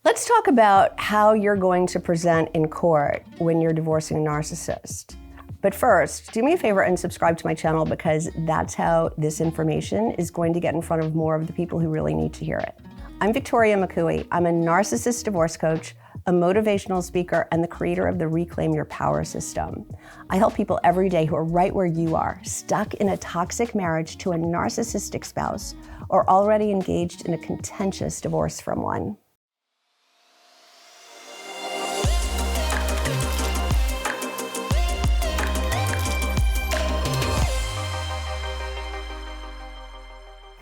Let's talk about how you're going to present in court when you're divorcing a narcissist. But first, do me a favor and subscribe to my channel, because that's how this information is going to get in front of more of the people who really need to hear it. I'm Victoria McCooey. I'm a narcissist divorce coach, a motivational speaker, and the creator of the Reclaim Your Power system. I help people every day who are right where you are, stuck in a toxic marriage to a narcissistic spouse, or already engaged in a contentious divorce from one.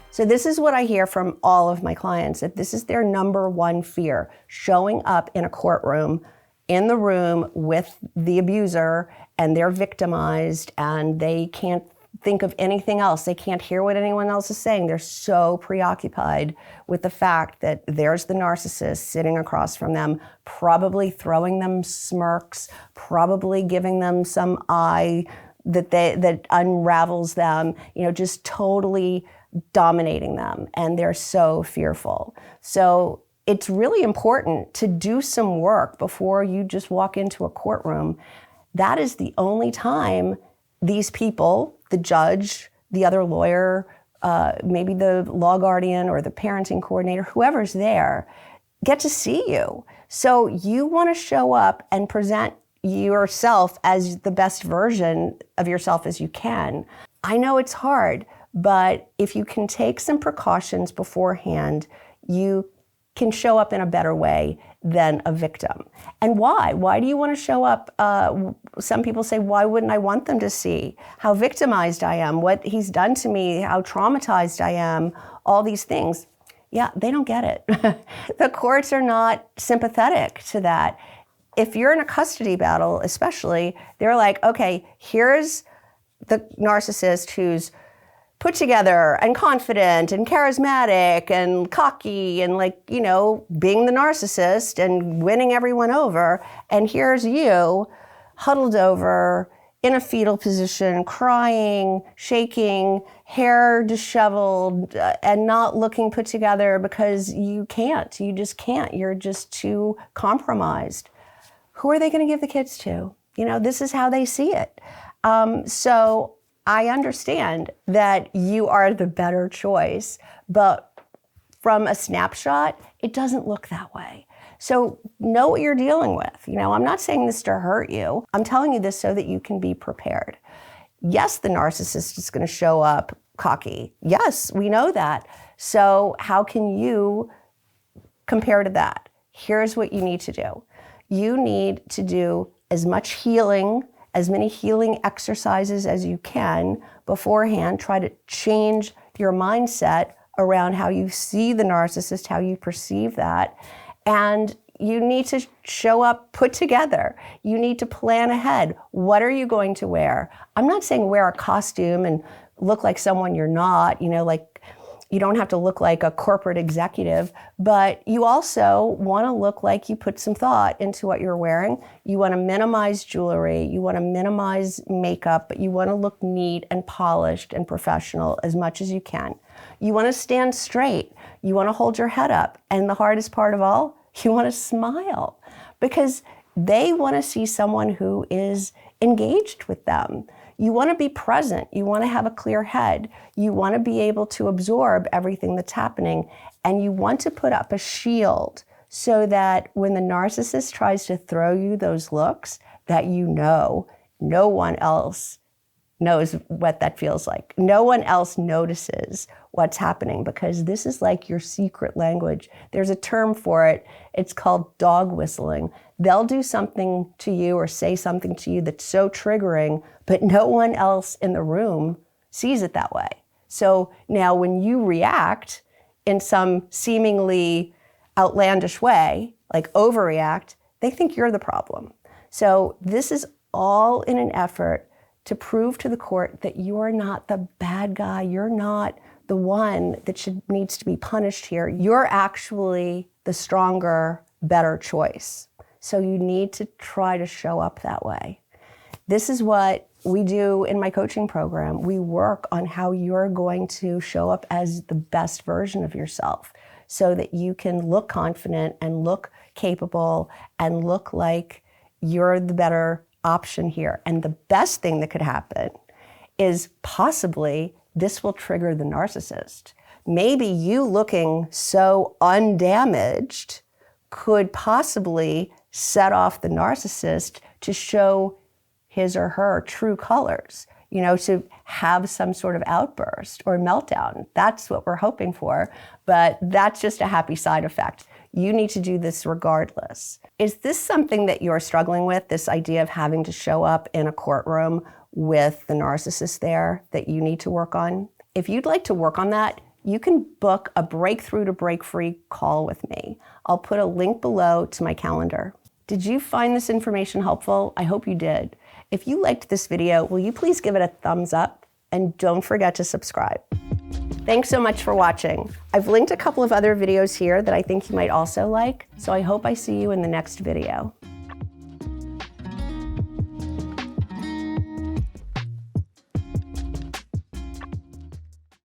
So this is what I hear from all of my clients, that this is their number one fear: showing up in a courtroom, in the room with the abuser, and they're victimized and they can't think of anything else. They can't hear what anyone else is saying. They're so preoccupied with the fact that there's the narcissist sitting across from them, probably throwing them smirks, probably giving them some eye that unravels them, just totally dominating them, and they're so fearful. So it's really important to do some work before you just walk into a courtroom. That is the only time these people, the judge, the other lawyer, maybe the law guardian or the parenting coordinator, whoever's there, get to see you. So you want to show up and present yourself as the best version of yourself as you can. I know it's hard, but if you can take some precautions beforehand, you can show up in a better way than a victim. And why? Why do you want to show up? Some people say, why wouldn't I want them to see how victimized I am, what he's done to me, how traumatized I am, all these things? Yeah, they don't get it. The courts are not sympathetic to that. If you're in a custody battle, especially, they're like, okay, here's the narcissist who's put together and confident and charismatic and cocky and being the narcissist and winning everyone over. And here's you huddled over in a fetal position, crying, shaking, hair disheveled, and not looking put together because you just can't. You're just too compromised. Who are they going to give the kids to? This is how they see it. So I understand that you are the better choice, but from a snapshot, it doesn't look that way. So know what you're dealing with. I'm not saying this to hurt you. I'm telling you this so that you can be prepared. Yes, the narcissist is going to show up cocky. Yes, we know that. So how can you compare to that? Here's what you need to do. You need to do as much healing, as many healing exercises as you can beforehand. Try to change your mindset around how you see the narcissist, how you perceive that. And you need to show up put together. You need to plan ahead. What are you going to wear? I'm not saying wear a costume and look like someone you're not, you don't have to look like a corporate executive, but you also want to look like you put some thought into what you're wearing. You want to minimize jewelry. You want to minimize makeup, but you want to look neat and polished and professional as much as you can. You want to stand straight. You want to hold your head up. And the hardest part of all, you want to smile, because they want to see someone who is engaged with them. You want to be present. You want to have a clear head. You want to be able to absorb everything that's happening. And you want to put up a shield so that when the narcissist tries to throw you those looks, that no one else knows what that feels like. No one else notices what's happening, because this is like your secret language. There's a term for it. It's called dog whistling. They'll do something to you or say something to you that's so triggering, but no one else in the room sees it that way. So now when you react in some seemingly outlandish way, like overreact, they think you're the problem. So this is all in an effort to prove to the court that you're not the bad guy. You're not the one that needs to be punished here. You're actually the stronger, better choice. So you need to try to show up that way. This is what we do in my coaching program. We work on how you're going to show up as the best version of yourself. so that you can look confident and look capable and look like you're the better option here. And the best thing that could happen is possibly this will trigger the narcissist. Maybe you looking so undamaged could possibly set off the narcissist to show his or her true colors, to have some sort of outburst or meltdown. That's what we're hoping for, but that's just a happy side effect. You need to do this regardless. Is this something that you're struggling with, this idea of having to show up in a courtroom with the narcissist there that you need to work on? If you'd like to work on that, you can book a breakthrough to break free call with me. I'll put a link below to my calendar. Did you find this information helpful? I hope you did. If you liked this video, will you please give it a thumbs up and don't forget to subscribe. Thanks so much for watching. I've linked a couple of other videos here that I think you might also like, so I hope I see you in the next video.